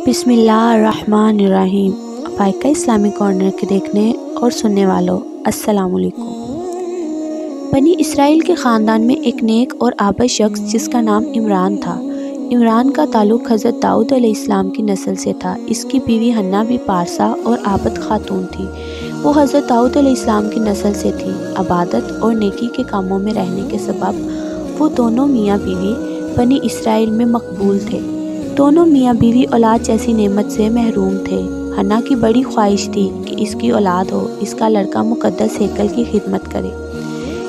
بسم اللہ الرحمن الرحیم۔ فائقہ اسلامی کارنر کے دیکھنے اور سننے والوں السلام علیکم۔ بنی اسرائیل کے خاندان میں ایک نیک اور عابد شخص جس کا نام عمران تھا۔ عمران کا تعلق حضرت داؤد علیہ السلام کی نسل سے تھا۔ اس کی بیوی حنہ بھی پارسا اور عابد خاتون تھی۔ وہ حضرت داؤد علیہ السلام کی نسل سے تھی۔ عبادت اور نیکی کے کاموں میں رہنے کے سبب وہ دونوں میاں بیوی بنی اسرائیل میں مقبول تھے۔ دونوں میاں بیوی اولاد جیسی نعمت سے محروم تھے۔ حنہ کی بڑی خواہش تھی کہ اس کی اولاد ہو، اس کا لڑکا مقدس ہیکل کی خدمت کرے۔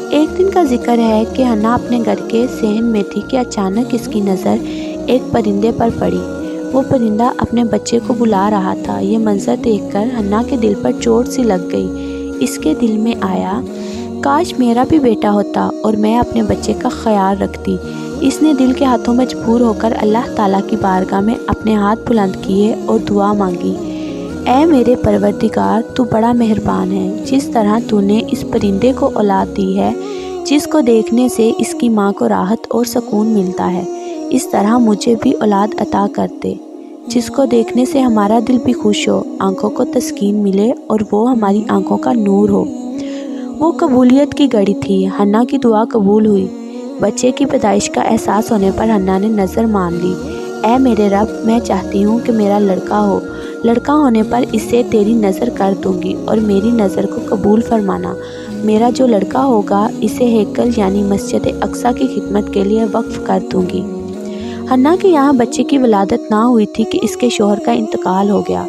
ایک دن کا ذکر ہے کہ حنہ اپنے گھر کے صحن میں تھی کہ اچانک اس کی نظر ایک پرندے پر پڑی۔ وہ پرندہ اپنے بچے کو بلا رہا تھا۔ یہ منظر دیکھ کر حنہ کے دل پر چوٹ سی لگ گئی۔ اس کے دل میں آیا، کاش میرا بھی بیٹا ہوتا اور میں اپنے بچے کا خیال رکھتی۔ اس نے دل کے ہاتھوں مجبور ہو کر اللہ تعالیٰ کی بارگاہ میں اپنے ہاتھ بلند کیے اور دعا مانگی، اے میرے پروردگار، تو بڑا مہربان ہے۔ جس طرح تو نے اس پرندے کو اولاد دی ہے جس کو دیکھنے سے اس کی ماں کو راحت اور سکون ملتا ہے، اس طرح مجھے بھی اولاد عطا کر دے جس کو دیکھنے سے ہمارا دل بھی خوش ہو، آنکھوں کو تسکین ملے اور وہ ہماری آنکھوں کا نور ہو۔ وہ قبولیت کی گھڑی تھی۔ حنہ کی دعا قبول ہوئی۔ بچے کی پیدائش کا احساس ہونے پر حنہ نے نظر مان لی، اے میرے رب، میں چاہتی ہوں کہ میرا لڑکا ہو۔ لڑکا ہونے پر اسے تیری نظر کر دوں گی اور میری نظر کو قبول فرمانا۔ میرا جو لڑکا ہوگا اسے ہیکل یعنی مسجد اقصیٰ کی خدمت کے لیے وقف کر دوں گی۔ حنہ کے یہاں بچے کی ولادت نہ ہوئی تھی کہ اس کے شوہر کا انتقال ہو گیا۔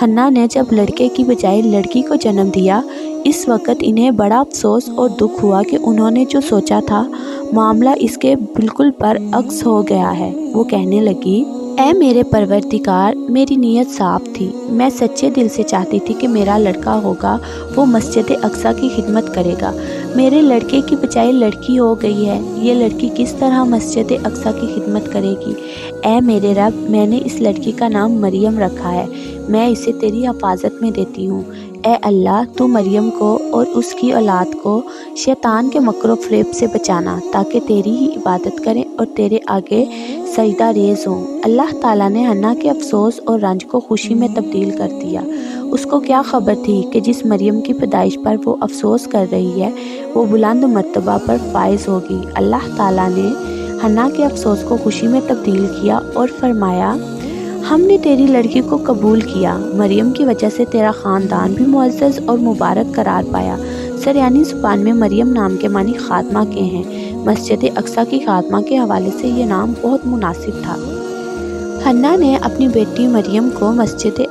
حنہ نے جب لڑکے کی بجائے لڑکی کو جنم دیا، اس وقت انہیں بڑا افسوس اور دکھ ہوا کہ انہوں نے جو سوچا تھا معاملہ اس کے بالکل برعکس ہو گیا ہے۔ وہ کہنے لگی، اے میرے پروردگار، میری نیت صاف تھی۔ میں سچے دل سے چاہتی تھی کہ میرا لڑکا ہوگا، وہ مسجد اقصیٰ کی خدمت کرے گا۔ میرے لڑکے کی بجائے لڑکی ہو گئی ہے۔ یہ لڑکی کس طرح مسجد اقصیٰ کی خدمت کرے گی؟ اے میرے رب، میں نے اس لڑکی کا نام مریم رکھا ہے۔ میں اسے تیری حفاظت میں دیتی ہوں۔ اے اللہ، تو مریم کو اور اس کی اولاد کو شیطان کے مکر و فریب سے بچانا تاکہ تیری ہی عبادت کریں اور تیرے آگے سجدہ ریز ہوں۔ اللہ تعالیٰ نے حنہ کے افسوس اور رنج کو خوشی میں تبدیل کر دیا۔ اس کو کیا خبر تھی کہ جس مریم کی پیدائش پر وہ افسوس کر رہی ہے وہ بلند مرتبہ پر فائز ہوگی۔ اللہ تعالیٰ نے حنہ کے افسوس کو خوشی میں تبدیل کیا اور فرمایا، ہم نے تیری لڑکی کو قبول کیا۔ مریم کی وجہ سے تیرا خاندان بھی معزز اور مبارک قرار پایا۔ سریانی زبان میں مریم نام کے معنی خادمہ کے ہیں۔ مسجد اقصیٰ کی خادمہ کے حوالے سے یہ نام بہت مناسب تھا۔ حنہ نے اپنی بیٹی مریم کو مسجد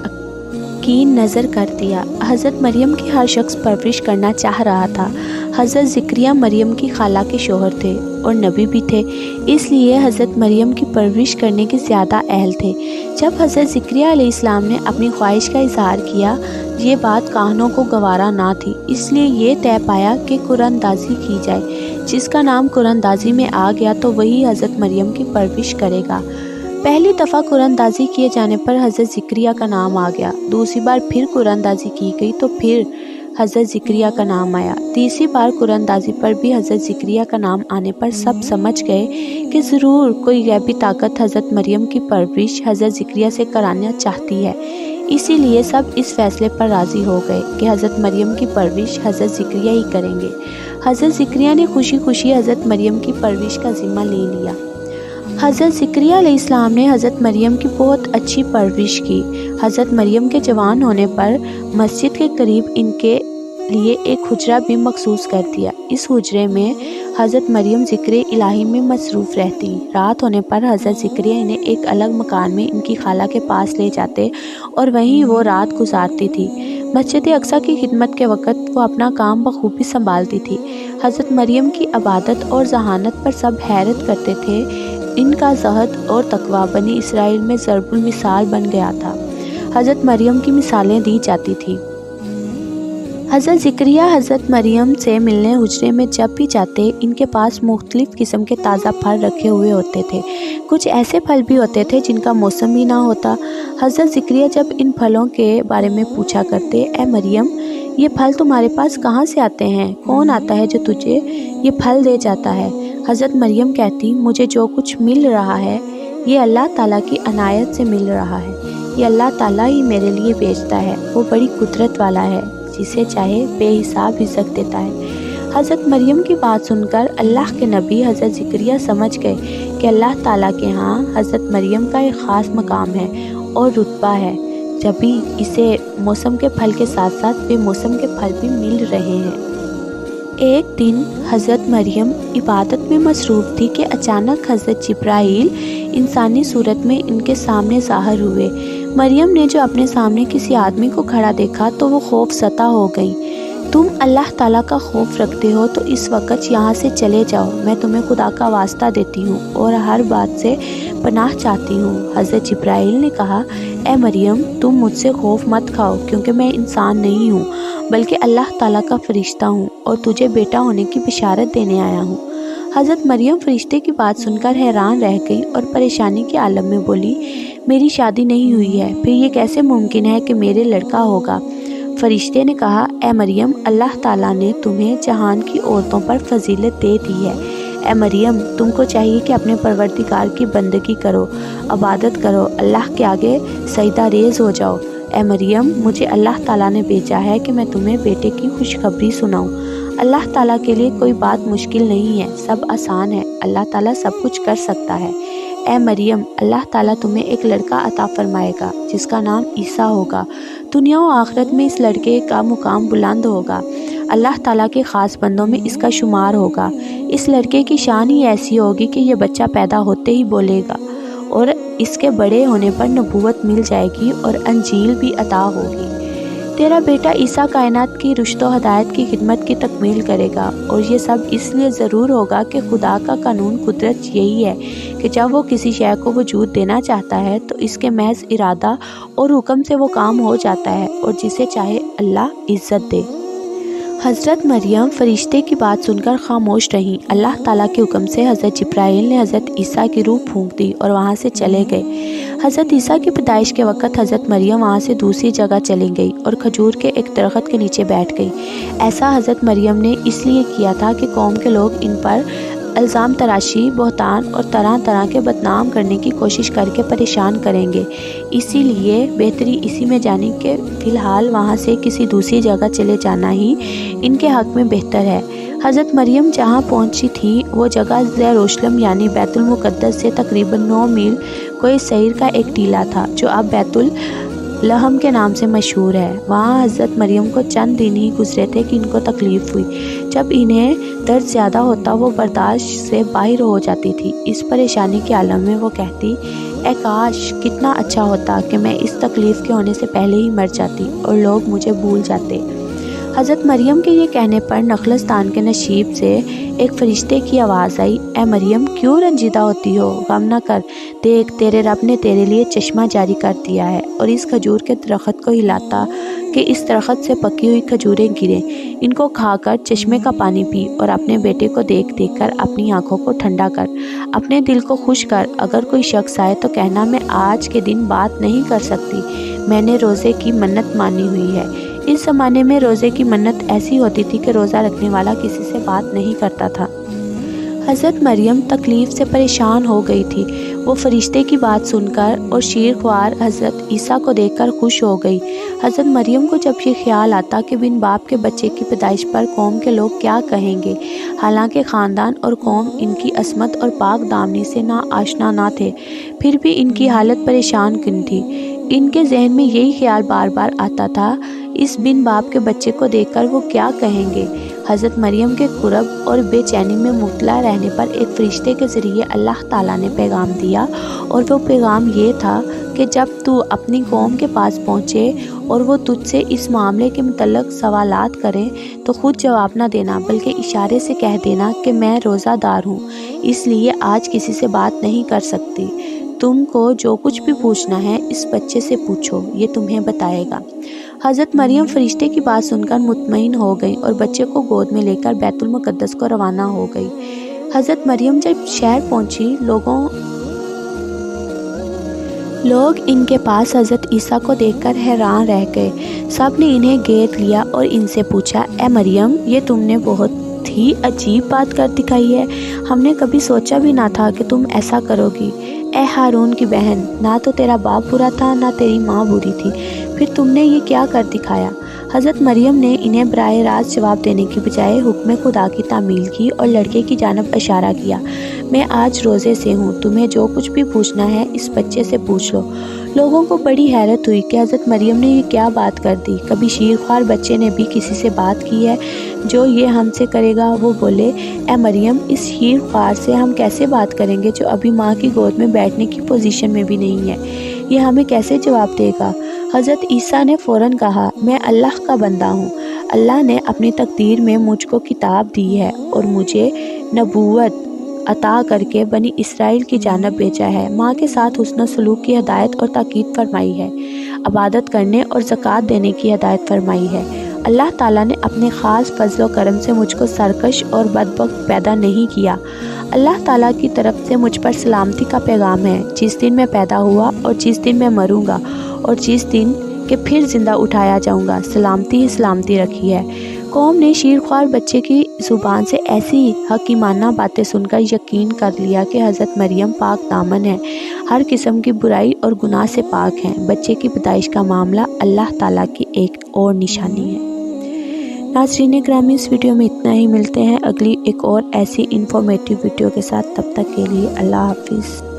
کی نظر کر دیا۔ حضرت مریم کی ہر شخص پرورش کرنا چاہ رہا تھا۔ حضرت زکریا مریم کی خالہ کے شوہر تھے اور نبی بھی تھے، اس لیے حضرت مریم کی پرورش کرنے کے زیادہ اہل تھے۔ جب حضرت زکریا علیہ السلام نے اپنی خواہش کا اظہار کیا، یہ بات کاہنوں کو گوارا نہ تھی، اس لیے یہ طے پایا کہ قرآن اندازی کی جائے۔ جس کا نام قرآن اندازی میں آ گیا تو وہی حضرت مریم کی پرورش کرے گا۔ پہلی دفعہ قرآن اندازی کیے جانے پر حضرت زکریا کا نام آ گیا، دوسری بار پھر قرآن اندازی کی گئی تو پھر حضرت زکریا کا نام آیا، تیسری بار قرآن اندازی پر بھی حضرت زکریا کا نام آنے پر سب سمجھ گئے کہ ضرور کوئی غیبی طاقت حضرت مریم کی پرورش حضرت زکریا سے کرانا چاہتی ہے۔ اسی لیے سب اس فیصلے پر راضی ہو گئے کہ حضرت مریم کی پرورش حضرت زکریا ہی کریں گے۔ حضرت زکریا نے خوشی خوشی حضرت مریم کی پرورش کا ذمہ لے لیا۔ حضرت زکریا علیہ السلام نے حضرت مریم کی بہت اچھی پرورش کی۔ حضرت مریم کے جوان ہونے پر مسجد کے قریب ان کے لیے ایک حجرہ بھی مخصوص کر دیا۔ اس حجرے میں حضرت مریم ذکر الہی میں مصروف رہتی۔ رات ہونے پر حضرت زکریا انہیں ایک الگ مکان میں ان کی خالہ کے پاس لے جاتے اور وہیں وہ رات گزارتی تھی۔ مسجد اقصیٰ کی خدمت کے وقت وہ اپنا کام بخوبی سنبھالتی تھی۔ حضرت مریم کی عبادت اور ذہانت پر سب حیرت کرتے تھے۔ ان کا زہد اور تقویٰ بنی اسرائیل میں ضرب المثال بن گیا تھا۔ حضرت مریم کی مثالیں دی جاتی تھیں۔ حضرت زکریا حضرت مریم سے ملنے حجرے میں جب بھی جاتے، ان کے پاس مختلف قسم کے تازہ پھل رکھے ہوئے ہوتے تھے۔ کچھ ایسے پھل بھی ہوتے تھے جن کا موسم بھی نہ ہوتا۔ حضرت زکریا جب ان پھلوں کے بارے میں پوچھا کرتے، اے مریم، یہ پھل تمہارے پاس کہاں سے آتے ہیں؟ کون آتا ہے جو تجھے یہ پھل دے جاتا ہے؟ حضرت مریم کہتی، مجھے جو کچھ مل رہا ہے یہ اللہ تعالیٰ کی عنایت سے مل رہا ہے، یہ اللہ تعالیٰ ہی میرے لیے بیچتا ہے، وہ بڑی قدرت والا ہے، جسے چاہے بے حساب رزق دیتا ہے۔ حضرت مریم کی بات سن کر اللہ کے نبی حضرت زکریا سمجھ گئے کہ اللہ تعالیٰ کے ہاں حضرت مریم کا ایک خاص مقام ہے اور رتبہ ہے، جبھی اسے موسم کے پھل کے ساتھ ساتھ بے موسم کے پھل بھی مل رہے ہیں۔ ایک دن حضرت مریم عبادت میں مصروف تھی کہ اچانک حضرت جبرائیل انسانی صورت میں ان کے سامنے ظاہر ہوئے۔ مریم نے جو اپنے سامنے کسی آدمی کو کھڑا دیکھا تو وہ خوف زدہ ہو گئی۔ تم اللہ تعالیٰ کا خوف رکھتے ہو تو اس وقت یہاں سے چلے جاؤ، میں تمہیں خدا کا واسطہ دیتی ہوں اور ہر بات سے پناہ چاہتی ہوں۔ حضرت جبرائیل نے کہا، اے مریم تم مجھ سے خوف مت کھاؤ، کیونکہ میں انسان نہیں ہوں بلکہ اللہ تعالیٰ کا فرشتہ ہوں اور تجھے بیٹا ہونے کی بشارت دینے آیا ہوں۔ حضرت مریم فرشتے کی بات سن کر حیران رہ گئی اور پریشانی کے عالم میں بولی، میری شادی نہیں ہوئی ہے، پھر یہ کیسے ممکن ہے کہ میرے لڑکا ہوگا؟ فرشتے نے کہا، اے مریم اللہ تعالیٰ نے تمہیں جہان کی عورتوں پر فضیلت دے دی ہے۔ اے مریم تم کو چاہیے کہ اپنے پروردگار کی بندگی کرو، عبادت کرو، اللہ کے آگے سجدہ ریز ہو جاؤ۔ اے مریم مجھے اللہ تعالیٰ نے بھیجا ہے کہ میں تمہیں بیٹے کی خوشخبری سناؤں۔ اللہ تعالیٰ کے لیے کوئی بات مشکل نہیں ہے، سب آسان ہے، اللہ تعالیٰ سب کچھ کر سکتا ہے۔ اے مریم اللہ تعالیٰ تمہیں ایک لڑکا عطا فرمائے گا جس کا نام عیسیٰ ہوگا۔ دنیا و آخرت میں اس لڑکے کا مقام بلند ہوگا، اللہ تعالیٰ کے خاص بندوں میں اس کا شمار ہوگا۔ اس لڑکے کی شان ہی ایسی ہوگی کہ یہ بچہ پیدا ہوتے ہی بولے گا اور اس کے بڑے ہونے پر نبوت مل جائے گی اور انجیل بھی عطا ہوگی۔ تیرا بیٹا عیسیٰ کائنات کی رشد و ہدایت کی خدمت کی تکمیل کرے گا، اور یہ سب اس لیے ضرور ہوگا کہ خدا کا قانون قدرت یہی ہے کہ جب وہ کسی شے کو وجود دینا چاہتا ہے تو اس کے محض ارادہ اور حکم سے وہ کام ہو جاتا ہے، اور جسے چاہے اللہ عزت دے۔ حضرت مریم فرشتے کی بات سن کر خاموش رہیں۔ اللہ تعالیٰ کے حکم سے حضرت جبرائیل نے حضرت عیسیٰ کی روح پھونک دی اور وہاں سے چلے گئے۔ حضرت عیسیٰ کی پیدائش کے وقت حضرت مریم وہاں سے دوسری جگہ چلی گئی اور کھجور کے ایک درخت کے نیچے بیٹھ گئی۔ ایسا حضرت مریم نے اس لیے کیا تھا کہ قوم کے لوگ ان پر الزام تراشی، بہتان اور طرح طرح کے بدنام کرنے کی کوشش کر کے پریشان کریں گے، اسی لیے بہتری اسی میں جانی کہ فی الحال وہاں سے کسی دوسری جگہ چلے جانا ہی ان کے حق میں بہتر ہے۔ حضرت مریم جہاں پہنچی تھی وہ جگہ یروشلم یعنی بیت المقدس سے تقریباً 9 میل کوئی سیر کا ایک ٹیلہ تھا جو اب بیت لحم کے نام سے مشہور ہے۔ وہاں حضرت مریم کو چند دن ہی گزرے تھے کہ ان کو تکلیف ہوئی۔ جب انہیں درد زیادہ ہوتا وہ برداشت سے باہر ہو جاتی تھی۔ اس پریشانی کے عالم میں وہ کہتی، اے کاش کتنا اچھا ہوتا کہ میں اس تکلیف کے ہونے سے پہلے ہی مر جاتی اور لوگ مجھے بھول جاتے۔ حضرت مریم کے یہ کہنے پر نخلستان کے نشیب سے ایک فرشتے کی آواز آئی، اے مریم کیوں رنجیدہ ہوتی ہو؟ غم نہ کر، دیکھ تیرے رب نے تیرے لیے چشمہ جاری کر دیا ہے، اور اس کھجور کے درخت کو ہلاتا کہ اس درخت سے پکی ہوئی کھجوریں گریں، ان کو کھا کر چشمے کا پانی پی اور اپنے بیٹے کو دیکھ دیکھ کر اپنی آنکھوں کو ٹھنڈا کر، اپنے دل کو خوش کر۔ اگر کوئی شخص آئے تو کہنا میں آج کے دن بات نہیں کر سکتی، میں نے روزے کی منت مانی ہوئی ہے۔ اس زمانے میں روزے کی منت ایسی ہوتی تھی کہ روزہ رکھنے والا کسی سے بات نہیں کرتا تھا۔ حضرت مریم تکلیف سے پریشان ہو گئی تھی۔ وہ فرشتے کی بات سن کر اور شیرخوار حضرت عیسیٰ کو دیکھ کر خوش ہو گئی۔ حضرت مریم کو جب یہ خیال آتا کہ بن باپ کے بچے کی پیدائش پر قوم کے لوگ کیا کہیں گے، حالانکہ خاندان اور قوم ان کی عصمت اور پاک دامنی سے نا آشنا نہ تھے، پھر بھی ان کی حالت پریشان کن تھی۔ ان کے ذہن میں یہی خیال بار بار آتا تھا، اس بن باپ کے بچے کو دیکھ کر وہ کیا کہیں گے۔ حضرت مریم کے کرب اور بے چینی میں مبتلا رہنے پر ایک فرشتے کے ذریعے اللہ تعالیٰ نے پیغام دیا، اور وہ پیغام یہ تھا کہ جب تو اپنی قوم کے پاس پہنچے اور وہ تجھ سے اس معاملے کے متعلق سوالات کریں تو خود جواب نہ دینا بلکہ اشارے سے کہہ دینا کہ میں روزہ دار ہوں، اس لیے آج کسی سے بات نہیں کر سکتی۔ تم کو جو کچھ بھی پوچھنا ہے اس بچے سے پوچھو، یہ تمہیں بتائے گا۔ حضرت مریم فرشتے کی بات سن کر مطمئن ہو گئی اور بچے کو گود میں لے کر بیت المقدس کو روانہ ہو گئی۔ حضرت مریم جب شہر پہنچی لوگ ان کے پاس حضرت عیسیٰ کو دیکھ کر حیران رہ گئے۔ سب نے انہیں گھیر لیا اور ان سے پوچھا، اے مریم یہ تم نے بہت ہی عجیب بات کر دکھائی ہے، ہم نے کبھی سوچا بھی نہ تھا کہ تم ایسا کرو گی۔ اے ہارون کی بہن، نہ تو تیرا باپ برا تھا نہ تیری ماں بری تھی، پھر تم نے یہ کیا کر دکھایا؟ حضرت مریم نے انہیں براہ راست جواب دینے کی بجائے حکم خدا کی تعمیل کی اور لڑکے کی جانب اشارہ کیا۔ میں آج روزے سے ہوں، تمہیں جو کچھ بھی پوچھنا ہے اس بچے سے پوچھ لو۔ لوگوں کو بڑی حیرت ہوئی کہ حضرت مریم نے یہ کیا بات کر دی، کبھی شیرخوار بچے نے بھی کسی سے بات کی ہے جو یہ ہم سے کرے گا؟ وہ بولے، اے مریم، اس شیرخوار سے ہم کیسے بات کریں گے جو ابھی ماں کی گود میں بیٹھنے کی پوزیشن میں بھی نہیں ہے؟ یہ ہمیں کیسے جواب دے گا؟ حضرت عیسیٰ نے فوراً کہا، میں اللہ کا بندہ ہوں، اللہ نے اپنی تقدیر میں مجھ کو کتاب دی ہے اور مجھے نبوت عطا کر کے بنی اسرائیل کی جانب بھیجا ہے، ماں کے ساتھ حسن و سلوک کی ہدایت اور تاکید فرمائی ہے، عبادت کرنے اور زکوٰۃ دینے کی ہدایت فرمائی ہے۔ اللہ تعالیٰ نے اپنے خاص فضل و کرم سے مجھ کو سرکش اور بدبخت پیدا نہیں کیا۔ اللہ تعالیٰ کی طرف سے مجھ پر سلامتی کا پیغام ہے، جس دن میں پیدا ہوا اور جس دن میں مروں گا اور جس دن کہ پھر زندہ اٹھایا جاؤں گا، سلامتی ہی سلامتی رکھی ہے۔ قوم نے شیرخوار بچے کی زبان سے ایسی حکیمانہ باتیں سن کر یقین کر لیا کہ حضرت مریم پاک دامن ہے، ہر قسم کی برائی اور گناہ سے پاک ہیں۔ بچے کی پیدائش کا معاملہ اللہ تعالیٰ کی ایک اور نشانی ہے۔ ناظرین گرامی، اس ویڈیو میں اتنا ہی، ملتے ہیں اگلی ایک اور ایسی انفارمیٹیو ویڈیو کے ساتھ، تب تک کے لیے اللہ حافظ۔